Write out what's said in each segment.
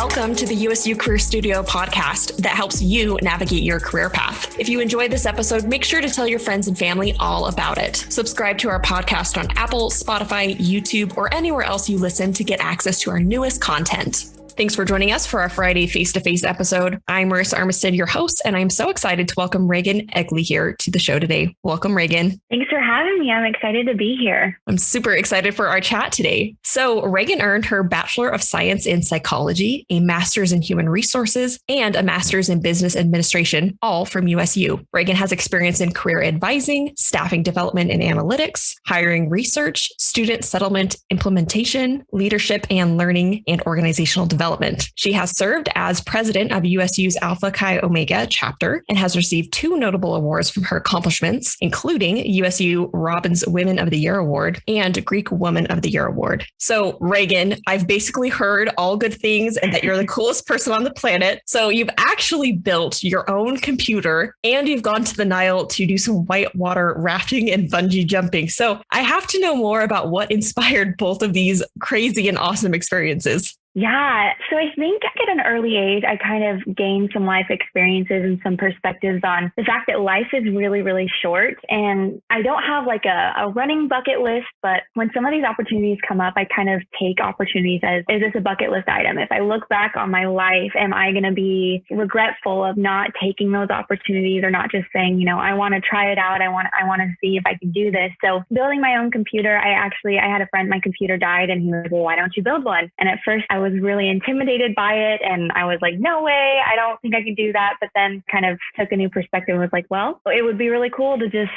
Welcome to the USU Career Studio podcast that helps you navigate your career path. If you enjoyed this episode, make sure to tell your friends and family all about it. Subscribe to our podcast on Apple, Spotify, YouTube, or anywhere else you listen to get access to our newest content. Thanks for joining us for our Friday face-to-face episode. I'm Marissa Armistead, your host, and I'm so excited to welcome Regan Eggli here to the show today. Welcome, Regan. Thanks for having me. I'm excited to be here. I'm super excited for our chat today. So Regan earned her Bachelor of Science in Psychology, a Master's in Human Resources, and a Master's in Business Administration, all from USU. Regan has experience in career advising, staffing development and analytics, hiring research, student settlement implementation, leadership and learning, and organizational development. She has served as president of USU's Alpha Chi Omega chapter and has received 2 notable awards from her accomplishments, including USU Robbins Women of the Year Award and Greek Woman of the Year Award. So Regan, I've basically heard all good things and that you're the coolest person on the planet. So you've actually built your own computer and you've gone to the Nile to do some whitewater rafting and bungee jumping. So I have to know more about what inspired both of these crazy and awesome experiences. Yeah. So I think at an early age, I kind of gained some life experiences and some perspectives on the fact that life is really, really short. And I don't have like a running bucket list, but when some of these opportunities come up, I kind of take opportunities as, is this a bucket list item? If I look back on my life, am I going to be regretful of not taking those opportunities or not just saying, I want to try it out. I want to see if I can do this. So building my own computer, I had a friend, my computer died and he was like, well, why don't you build one? And at first I was really intimidated by it. And I was like, no way, I don't think I can do that. But then kind of took a new perspective and was like, well, it would be really cool to just,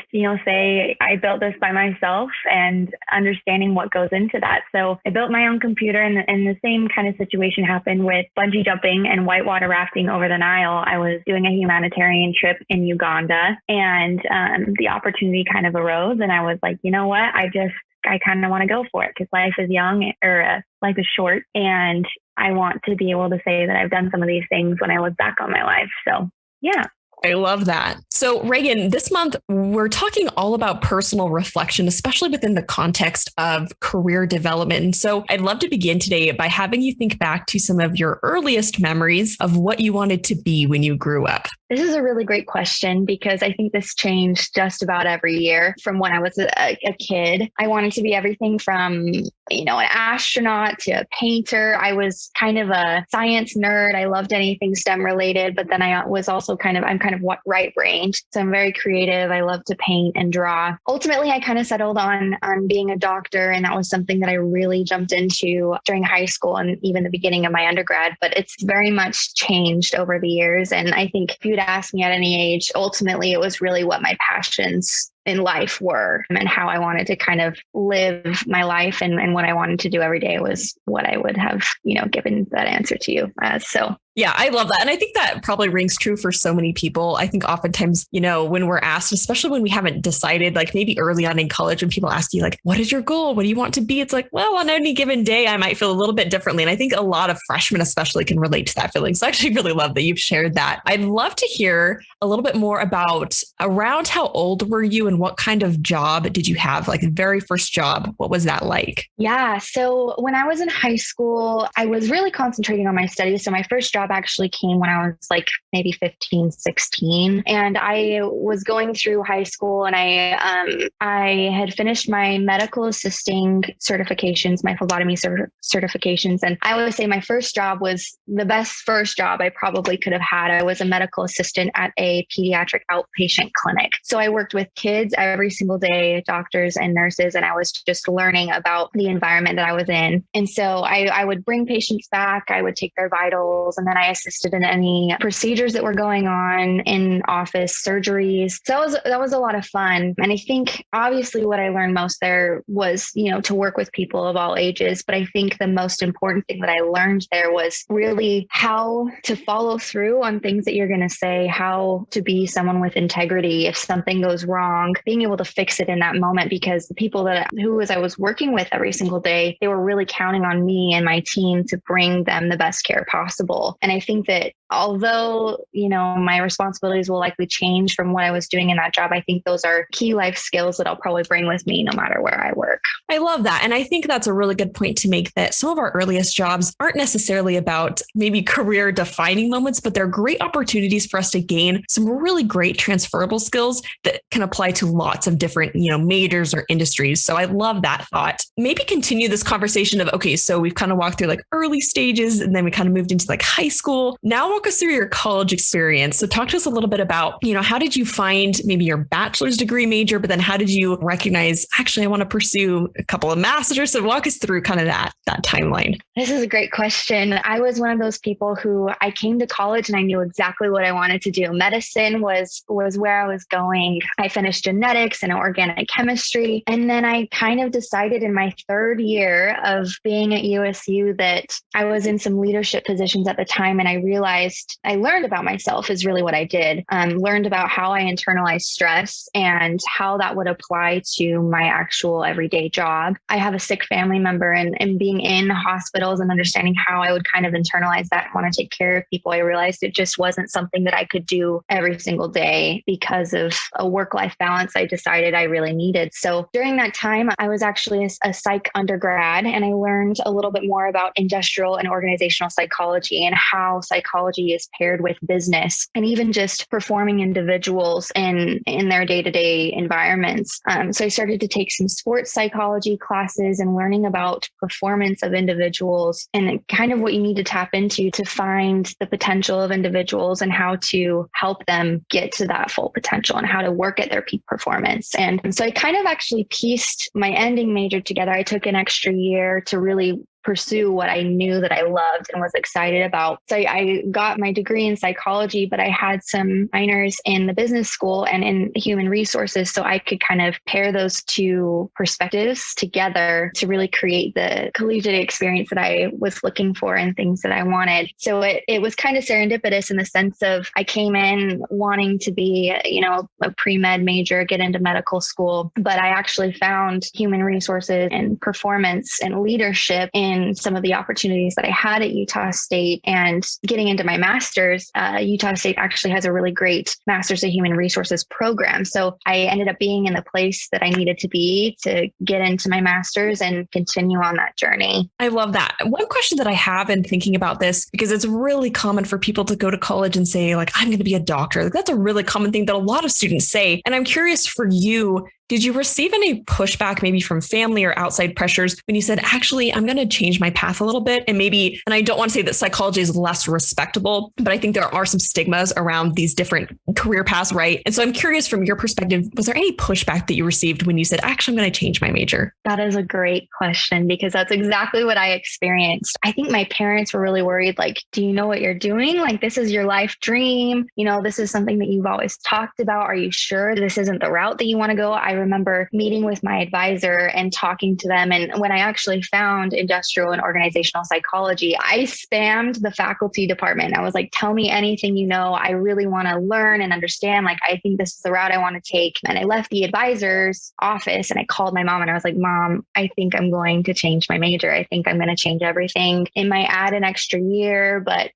say I built this by myself and understanding what goes into that. So I built my own computer and the same kind of situation happened with bungee jumping and whitewater rafting over the Nile. I was doing a humanitarian trip in Uganda and the opportunity kind of arose and I was like, you know what, I kind of want to go for it because life is life is short. And I want to be able to say that I've done some of these things when I look back on my life. So, yeah. I love that. So Regan, this month, we're talking all about personal reflection, especially within the context of career development. And so I'd love to begin today by having you think back to some of your earliest memories of what you wanted to be when you grew up. This is a really great question because I think this changed just about every year from when I was a kid. I wanted to be everything from, an astronaut to a painter. I was kind of a science nerd. I loved anything STEM related, but then I was also I'm kind of right-brained. So I'm very creative. I love to paint and draw. Ultimately, I kind of settled on being a doctor. And that was something that I really jumped into during high school and even the beginning of my undergrad. But it's very much changed over the years. And I think if you'd asked me at any age, ultimately, it was really what my passions in life were and how I wanted to kind of live my life and what I wanted to do every day was what I would have, given that answer to you as. So yeah, I love that. And I think that probably rings true for so many people. I think oftentimes, when we're asked, especially when we haven't decided, like maybe early on in college, when people ask you like, what is your goal? What do you want to be? It's like, well, on any given day, I might feel a little bit differently. And I think a lot of freshmen especially can relate to that feeling. So I actually really love that you've shared that. I'd love to hear a little bit more about around how old were you and what kind of job did you have? Like the very first job, what was that like? Yeah. So when I was in high school, I was really concentrating on my studies. So my first job actually came when I was like maybe 15, 16. And I was going through high school and I had finished my medical assisting certifications, my phlebotomy certifications. And I always say my first job was the best first job I probably could have had. I was a medical assistant at a pediatric outpatient clinic. So I worked with kids every single day, doctors and nurses, and I was just learning about the environment that I was in. And so I would bring patients back, I would take their vitals, and then I assisted in any procedures that were going on in office, surgeries. So that was a lot of fun. And I think obviously what I learned most there was, to work with people of all ages. But I think the most important thing that I learned there was really how to follow through on things that you're going to say, how to be someone with integrity. If something goes wrong, being able to fix it in that moment, because the people who I was working with every single day, they were really counting on me and my team to bring them the best care possible. And I think that although, my responsibilities will likely change from what I was doing in that job, I think those are key life skills that I'll probably bring with me no matter where I work. I love that. And I think that's a really good point to make, that some of our earliest jobs aren't necessarily about maybe career defining moments, but they're great opportunities for us to gain some really great transferable skills that can apply to lots of different, majors or industries. So I love that thought. Maybe continue this conversation of, okay, so we've kind of walked through like early stages and then we kind of moved into like high school. Now walk us through your college experience. So talk to us a little bit about, how did you find maybe your bachelor's degree major, but then how did you recognize, actually, I want to pursue a couple of masters? So walk us through kind of that timeline. This is a great question. I was one of those people who I came to college and I knew exactly what I wanted to do. Medicine was where I was going. I finished genetics and organic chemistry. And then I kind of decided in my third year of being at USU that I was in some leadership positions at the time. And I realized I learned about myself is really what I did. Learned about how I internalize stress and how that would apply to my actual everyday job. I have a sick family member, and being in hospitals and understanding how I would kind of internalize that and want to take care of people, I realized it just wasn't something that I could do every single day because of a work-life balance I decided I really needed. So during that time, I was actually a psych undergrad, and I learned a little bit more about industrial and organizational psychology and how psychology is paired with business and even just performing individuals in their day-to-day environments. So I started to take some sports psychology classes and learning about performance of individuals and kind of what you need to tap into to find the potential of individuals and how to help them get to that full potential and how to work at their peak performance. And so I kind of actually pieced my ending major together. I took an extra year to really pursue what I knew that I loved and was excited about. So I got my degree in psychology, but I had some minors in the business school and in human resources. So I could kind of pair those two perspectives together to really create the collegiate experience that I was looking for and things that I wanted. So it was kind of serendipitous in the sense of I came in wanting to be, a pre-med major, get into medical school, but I actually found human resources and performance and leadership in some of the opportunities that I had at Utah State. And getting into my master's, Utah State actually has a really great Master's of Human Resources program. So I ended up being in the place that I needed to be to get into my master's and continue on that journey. I love that. One question that I have in thinking about this, because it's really common for people to go to college and say, like, I'm going to be a doctor. That's a really common thing that a lot of students say. And I'm curious for you, did you receive any pushback maybe from family or outside pressures when you said, actually, I'm going to change my path a little bit? And I don't want to say that psychology is less respectable, but I think there are some stigmas around these different career paths, right? And so I'm curious from your perspective, was there any pushback that you received when you said, actually, I'm going to change my major? That is a great question because that's exactly what I experienced. I think my parents were really worried, like, do you know what you're doing? Like, this is your life dream. This is something that you've always talked about. Are you sure this isn't the route that you want to go? I remember meeting with my advisor and talking to them. And when I actually found industrial and organizational psychology, I spammed the faculty department. I was like, tell me anything you know. I really want to learn and understand. Like, I think this is the route I want to take. And I left the advisor's office and I called my mom and I was like, Mom, I think I'm going to change my major. I think I'm going to change everything. It might add an extra year, but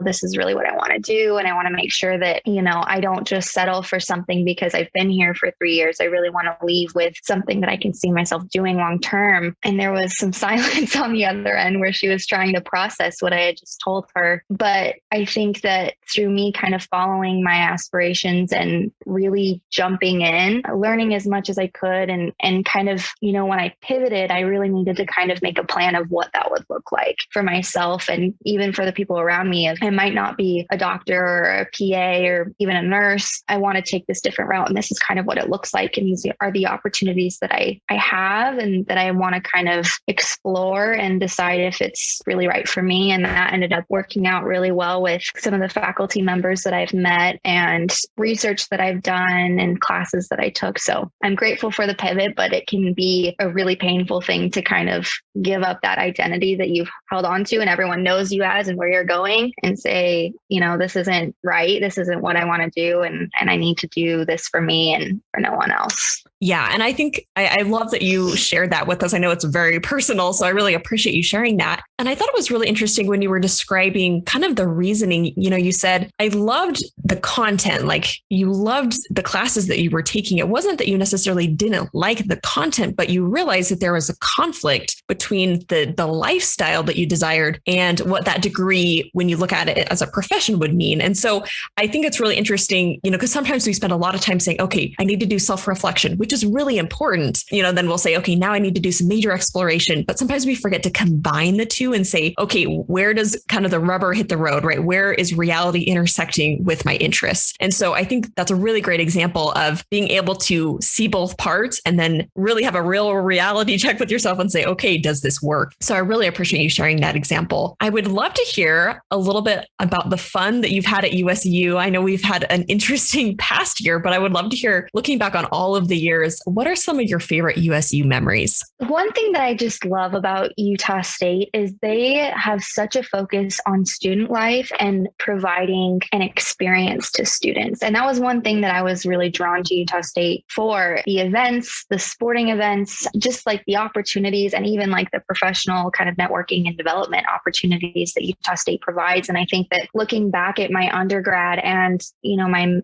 this is really what I want to do. And I want to make sure that, I don't just settle for something because I've been here for 3 years. I really want to leave with something that I can see myself doing long term. And there was some silence on the other end where she was trying to process what I had just told her. But I think that through me kind of following my aspirations and really jumping in, learning as much as I could and kind of, when I pivoted, I really needed to kind of make a plan of what that would look like for myself and even for the people around me. I might not be a doctor or a PA or even a nurse. I want to take this different route. And this is kind of what it looks like. And these are the opportunities that I have and that I want to kind of explore and decide if it's really right for me. And that ended up working out really well with some of the faculty members that I've met and research that I've done and classes that I took. So I'm grateful for the pivot, but it can be a really painful thing to kind of give up that identity that you've held on to and everyone knows you as and where you're going and say, this isn't right. This isn't what I want to do. And I need to do this for me and for no one else. Yeah. And I think I love that you shared that with us. I know it's very personal, so I really appreciate you sharing that. And I thought it was really interesting when you were describing kind of the reasoning. You said, I loved the content, like you loved the classes that you were taking. It wasn't that you necessarily didn't like the content, but you realized that there was a conflict between the lifestyle that you desired and what that degree, when you look at it as a profession, would mean. And so I think it's really interesting, because sometimes we spend a lot of time saying, okay, I need to do self-reflection, which is really important. Then we'll say, okay, now I need to do some major exploration. But sometimes we forget to combine the two and say, okay, where does kind of the rubber hit the road, right? Where is reality intersecting with my interests? And so I think that's a really great example of being able to see both parts and then really have a real reality check with yourself and say, okay, does this work? So I really appreciate you sharing that example. I would love to hear a little bit about the fun that you've had at USU. I know we've had an interesting past year, but I would love to hear, looking back on all of the years, what are some of your favorite USU memories? One thing that I just love about Utah State is they have such a focus on student life and providing an experience to students. And that was one thing that I was really drawn to Utah State for: the events, the sporting events, just like the opportunities, and even like the professional kind of networking and development opportunities that Utah State provides. And I think that looking back at my undergrad and,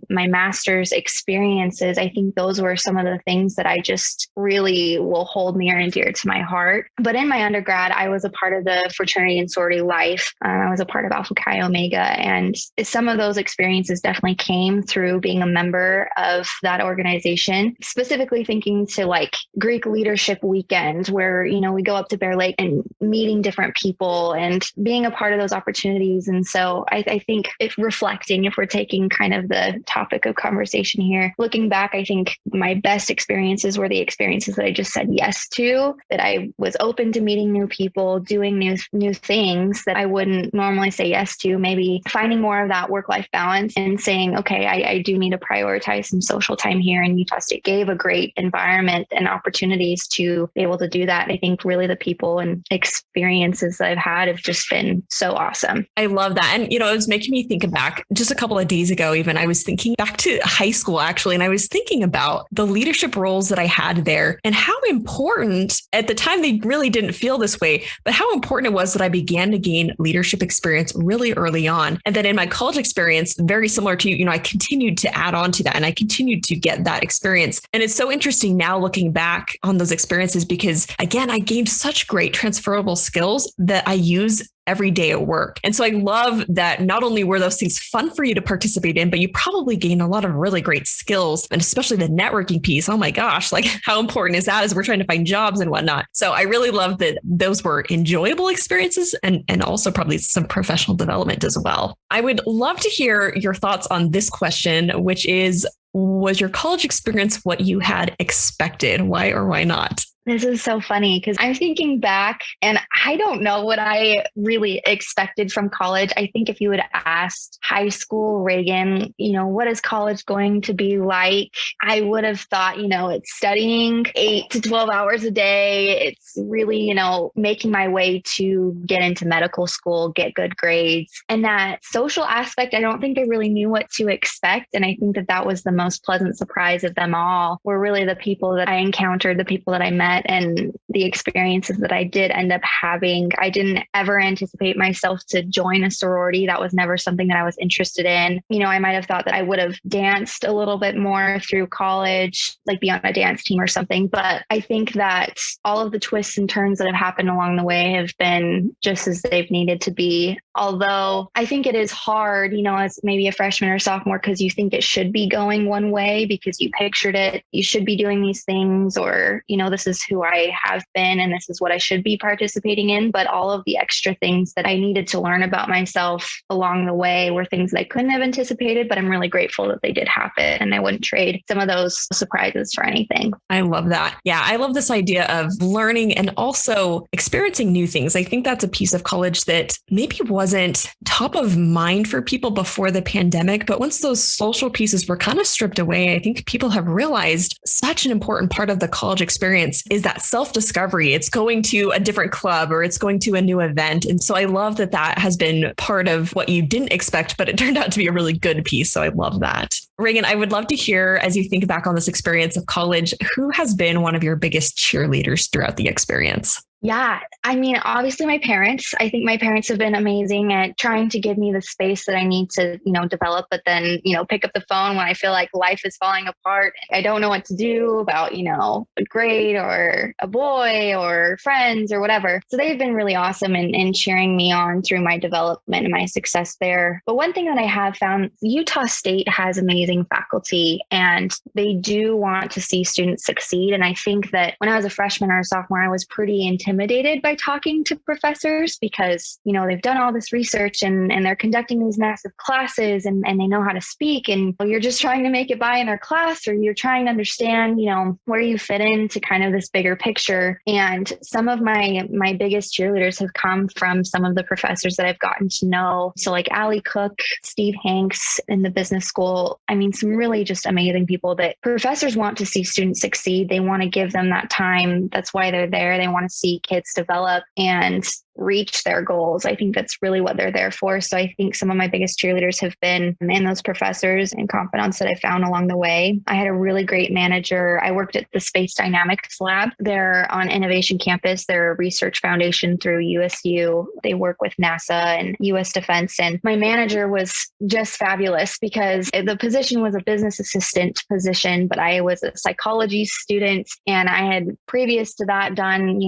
my master's experiences, I think those were some of the things that I just really will hold near and dear to my heart. But in my undergrad, I was a part of the fraternity and sorority life. I was a part of Alpha Chi Omega. And some of those experiences definitely came through being a member of that organization, specifically thinking to like Greek leadership weekend, where, we go up to Bear Lake and meeting different people and being a part of those opportunities. And so I think if we're taking kind of the topic of conversation here, looking back, I think my best experiences were the experiences that I just said yes to, that I was open to meeting new people, doing new things that I wouldn't normally say yes to, maybe finding more of that work-life balance and saying, okay, I do need to prioritize some social time here. And Utah State gave a great environment and opportunities to be able to do that. I think really the people and experiences that I've had have just been so awesome. I love that. And, it was making me think back just a couple of days ago, even I was thinking back to high school, actually, and I was thinking about the leadership roles that I had there and how important at the time, they really didn't feel this way, but how important it was that I began to gain leadership experience really early on. And then in my college experience, very similar to you, I continued to add on to that and I continued to get that experience. And it's so interesting now looking back on those experiences, because again, I gained such great transferable skills that I use every day at work. And so I love that not only were those things fun for you to participate in, but you probably gained a lot of really great skills, and especially the networking piece. Oh my gosh, like how important is that as we're trying to find jobs and whatnot. So I really love that those were enjoyable experiences and also probably some professional development as well. I would love to hear your thoughts on this question, which is, was your college experience what you had expected? Why or why not? This is so funny because I'm thinking back and I don't know what I really expected from college. I think if you had asked high school Regan, what is college going to be like? I would have thought, it's studying 8 to 12 hours a day. It's really, making my way to get into medical school, get good grades. And that social aspect, I don't think I really knew what to expect. And I think that was the most pleasant surprise of them all, were really the people that I encountered, the people that I met, and the experiences that I did end up having. I didn't ever anticipate myself to join a sorority. That was never something that I was interested in. I might have thought that I would have danced a little bit more through college, like be on a dance team or something. But I think that all of the twists and turns that have happened along the way have been just as they've needed to be. Although I think it is hard, as maybe a freshman or sophomore, because you think it should be going one way because you pictured it. You should be doing these things, or, this is who I have been and this is what I should be participating in. But all of the extra things that I needed to learn about myself along the way were things that I couldn't have anticipated, but I'm really grateful that they did happen. And I wouldn't trade some of those surprises for anything. I love that. Yeah, I love this idea of learning and also experiencing new things. I think that's a piece of college that maybe was wasn't top of mind for people before the pandemic. But once those social pieces were kind of stripped away, I think people have realized such an important part of the college experience is that self-discovery. It's going to a different club or it's going to a new event. And so I love that that has been part of what you didn't expect, but it turned out to be a really good piece. So I love that. Regan, I would love to hear, as you think back on this experience of college, who has been one of your biggest cheerleaders throughout the experience? Yeah. I mean, obviously my parents, I think my parents have been amazing at trying to give me the space that I need to, develop, but then, pick up the phone when I feel like life is falling apart. I don't know what to do about, a grade or a boy or friends or whatever. So they've been really awesome in cheering me on through my development and my success there. But one thing that I have found, Utah State has amazing faculty and they do want to see students succeed. And I think that when I was a freshman or a sophomore, I was pretty intimidated by talking to professors because, they've done all this research and they're conducting these massive classes and they know how to speak and you're just trying to make it by in their class or you're trying to understand, where you fit into kind of this bigger picture. And some of my biggest cheerleaders have come from some of the professors that I've gotten to know. So like Allie Cook, Steve Hanks in the business school. I mean, some really just amazing people that professors want to see students succeed. They want to give them that time. That's why they're there. They want to see kids develop and reach their goals. I think that's really what they're there for. So I think some of my biggest cheerleaders have been in those professors and confidants that I found along the way. I had a really great manager. I worked at the Space Dynamics Lab. They're on Innovation Campus. They're a research foundation through USU. They work with NASA and US Defense. And my manager was just fabulous because the position was a business assistant position, but I was a psychology student and I had previous to that done,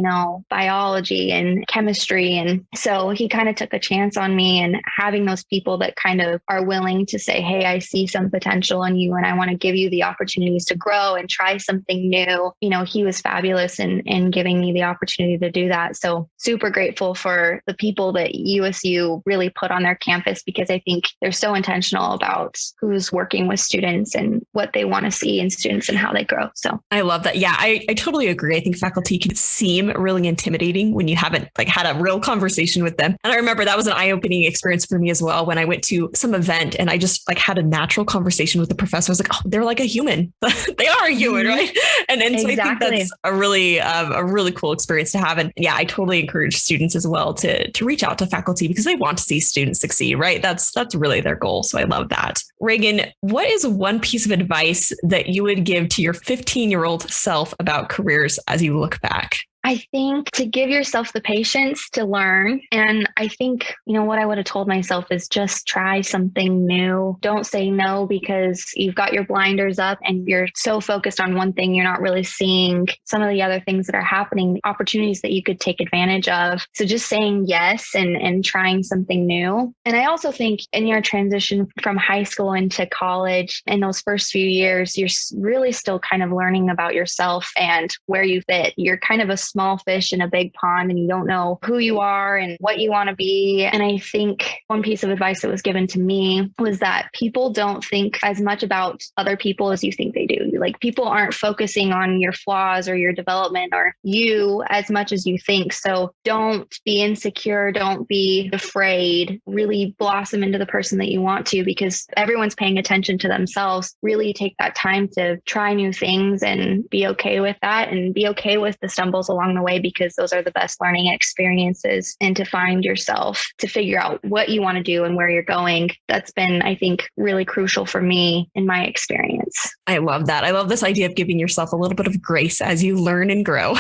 biology and chemistry. And so he kind of took a chance on me and having those people that kind of are willing to say, hey, I see some potential in you and I want to give you the opportunities to grow and try something new. He was fabulous in giving me the opportunity to do that. So super grateful for the people that USU really put on their campus because I think they're so intentional about who's working with students and what they want to see in students and how they grow. So I love that. Yeah, I totally agree. I think faculty can seem really intimidating when you haven't had a real conversation with them. And I remember that was an eye-opening experience for me as well when I went to some event and I just had a natural conversation with the professor. I was like, oh, they're like a human. They are a human, right? And so I think that's a really cool experience to have. And yeah, I totally encourage students as well to reach out to faculty because they want to see students succeed, right? That's really their goal. So I love that. Regan, what is one piece of advice that you would give to your 15-year-old self about careers as you look back? I think to give yourself the patience to learn. And I think, what I would have told myself is just try something new. Don't say no because you've got your blinders up and you're so focused on one thing. You're not really seeing some of the other things that are happening, opportunities that you could take advantage of. So just saying yes and trying something new. And I also think in your transition from high school into college, in those first few years, you're really still kind of learning about yourself and where you fit. You're kind of a small fish in a big pond and you don't know who you are and what you want to be. And I think one piece of advice that was given to me was that people don't think as much about other people as you think they do. People aren't focusing on your flaws or your development or you as much as you think. So don't be insecure. Don't be afraid. Really blossom into the person that you want to because everyone's paying attention to themselves. Really take that time to try new things and be okay with that and be okay with the stumbles along the way because those are the best learning experiences and to find yourself, to figure out what you want to do and where you're going. That's been, I think, really crucial for me in my experience. I love that. I love this idea of giving yourself a little bit of grace as you learn and grow.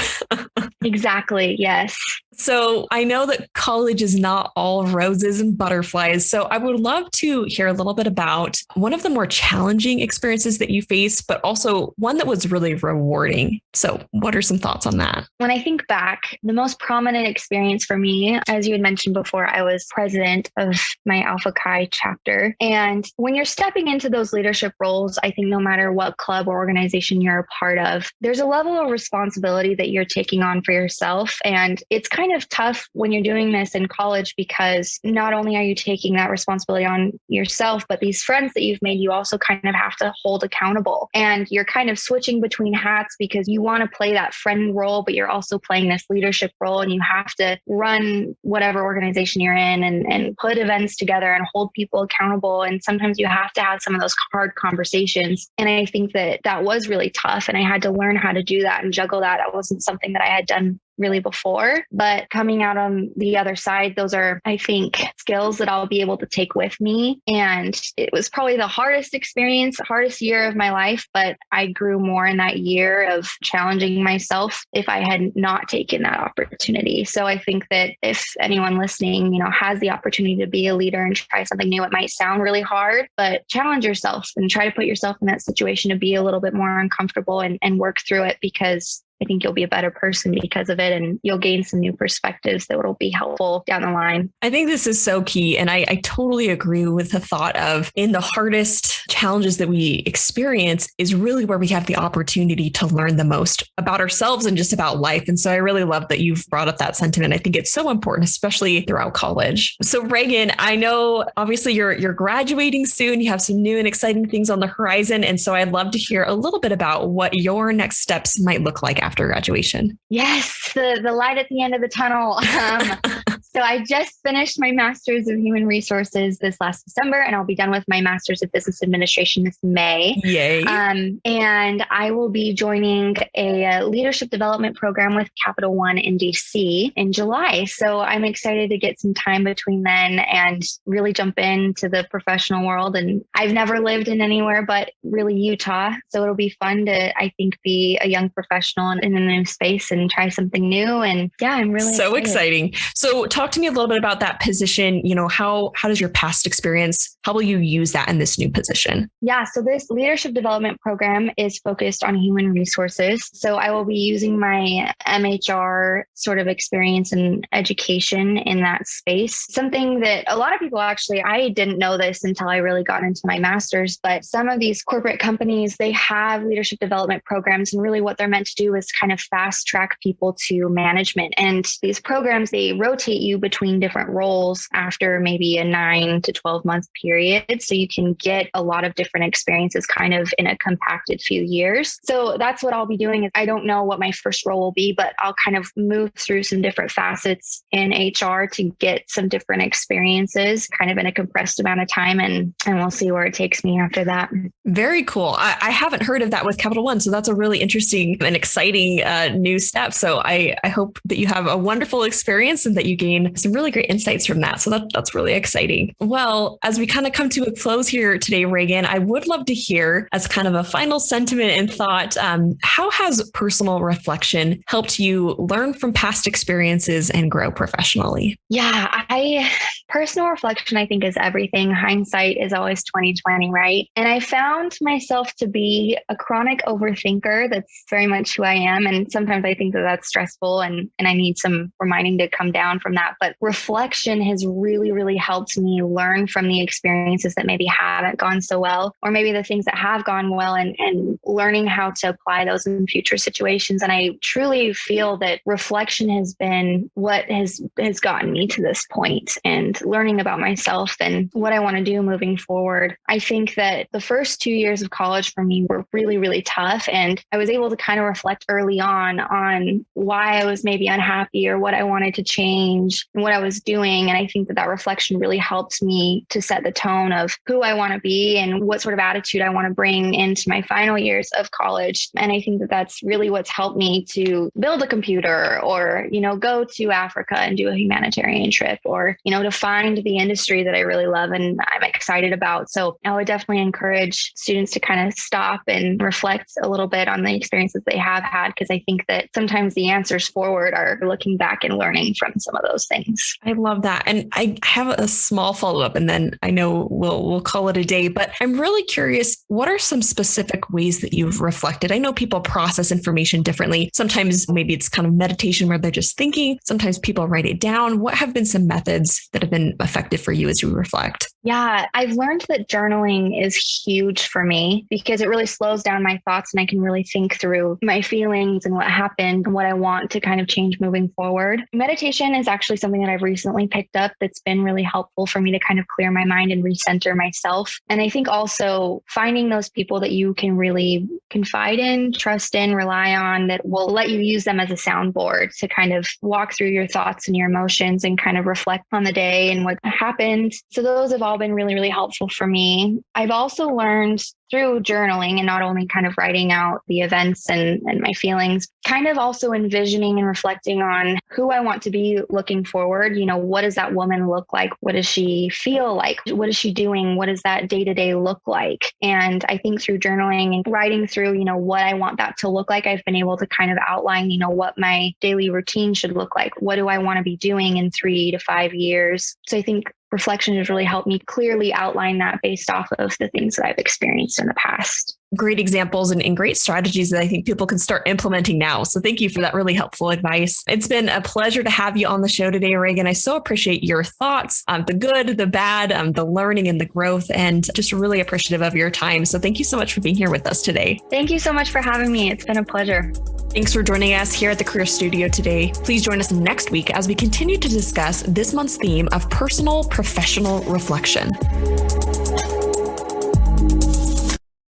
Exactly. Yes. So I know that college is not all roses and butterflies. So I would love to hear a little bit about one of the more challenging experiences that you faced, but also one that was really rewarding. So what are some thoughts on that? When I think back, the most prominent experience for me, as you had mentioned before, I was president of my Alpha Chi chapter. And when you're stepping into those leadership roles, I think no matter what club or organization you're a part of, there's a level of responsibility that you're taking on for yourself. And it's kind kind of tough when you're doing this in college, because not only are you taking that responsibility on yourself, but these friends that you've made, you also kind of have to hold accountable. And you're kind of switching between hats because you want to play that friend role, but you're also playing this leadership role, and you have to run whatever organization you're in and put events together and hold people accountable. And sometimes you have to have some of those hard conversations. And I think that was really tough. And I had to learn how to do that and juggle that. That wasn't something that I had done really before, but coming out on the other side, those are, I think, skills that I'll be able to take with me. And it was probably the hardest year of my life, but I grew more in that year of challenging myself if I had not taken that opportunity. So I think that if anyone listening, has the opportunity to be a leader and try something new, it might sound really hard, but challenge yourself and try to put yourself in that situation to be a little bit more uncomfortable and work through it, because I think you'll be a better person because of it, and you'll gain some new perspectives that will be helpful down the line. I think this is so key. And I totally agree with the thought of, in the hardest challenges that we experience is really where we have the opportunity to learn the most about ourselves and just about life. And so I really love that you've brought up that sentiment. I think it's so important, especially throughout college. So Regan, I know obviously you're graduating soon. You have some new and exciting things on the horizon. And so I'd love to hear a little bit about what your next steps might look like after graduation. Yes, the light at the end of the tunnel. So I just finished my Master's of Human Resources this last December, and I'll be done with my Master's of Business Administration this May. Yay. And I will be joining a leadership development program with Capital One in DC in July. So I'm excited to get some time between then and really jump into the professional world. And I've never lived in anywhere but really Utah. So it'll be fun to, I think, be a young professional in a new space and try something new. And yeah, I'm really so exciting. So talk to me a little bit about that position. How does your past experience, how will you use that in this new position? Yeah. So this leadership development program is focused on human resources. So I will be using my MHR sort of experience and education in that space. Something that a lot of people actually, I didn't know this until I really got into my master's, but some of these corporate companies, they have leadership development programs, and really what they're meant to do is kind of fast track people to management. And these programs, they rotate you between different roles after maybe a 9 to 12 month period. So you can get a lot of different experiences kind of in a compacted few years. So that's what I'll be doing. Is I don't know what my first role will be, but I'll kind of move through some different facets in HR to get some different experiences kind of in a compressed amount of time. And we'll see where it takes me after that. Very cool. I haven't heard of that with Capital One. So that's a really interesting and exciting new step. So I hope that you have a wonderful experience and that you gain some really great insights from that. So that's really exciting. Well, as we kind of come to a close here today, Regan, I would love to hear, as kind of a final sentiment and thought, how has personal reflection helped you learn from past experiences and grow professionally? Yeah, personal reflection, I think, is everything. Hindsight is always 20/20, right? And I found myself to be a chronic overthinker. That's very much who I am. And sometimes I think that that's stressful and I need some reminding to come down from that. But reflection has really, really helped me learn from the experiences that maybe haven't gone so well, or maybe the things that have gone well, and learning how to apply those in future situations. And I truly feel that reflection has been what has gotten me to this point, and learning about myself and what I want to do moving forward. I think that the first 2 years of college for me were really, really tough. And I was able to kind of reflect early on why I was maybe unhappy or what I wanted to change and what I was doing. And I think that reflection really helped me to set the tone of who I want to be and what sort of attitude I want to bring into my final years of college. And I think that that's really what's helped me to build a computer, or, go to Africa and do a humanitarian trip, or, to find the industry that I really love and I'm excited about. So I would definitely encourage students to kind of stop and reflect a little bit on the experiences they have had, because I think that sometimes the answers forward are looking back and learning from some of those things. I love that. And I have a small follow-up, and then I know we'll call it a day, but I'm really curious, what are some specific ways that you've reflected? I know people process information differently. Sometimes maybe it's kind of meditation where they're just thinking. Sometimes people write it down. What have been some methods that have been effective for you as you reflect? Yeah, I've learned that journaling is huge for me because it really slows down my thoughts and I can really think through my feelings and what happened and what I want to kind of change moving forward. Meditation is actually something that I've recently picked up that's been really helpful for me to kind of clear my mind and recenter myself. And I think also finding those people that you can really confide in, trust in, rely on, that will let you use them as a soundboard to kind of walk through your thoughts and your emotions and kind of reflect on the day and what happened. So those have all been really, really helpful for me. I've also learned through journaling and not only kind of writing out the events and my feelings, kind of also envisioning and reflecting on who I want to be looking forward. You know, what does that woman look like? What does she feel like? What is she doing? What does that day-to-day look like? And I think through journaling and writing through, you know, what I want that to look like, I've been able to kind of outline, you know, what my daily routine should look like. What do I want to be doing in 3 to 5 years? So I think reflection has really helped me clearly outline that based off of the things that I've experienced in the past. Great examples and great strategies that I think people can start implementing now. So thank you for that really helpful advice. It's been a pleasure to have you on the show today, Regan. I so appreciate your thoughts, the good, the bad, the learning and the growth, and just really appreciative of your time. So thank you so much for being here with us today. Thank you so much for having me. It's been a pleasure. Thanks for joining us here at the Career Studio today. Please join us next week as we continue to discuss this month's theme of personal professional reflection.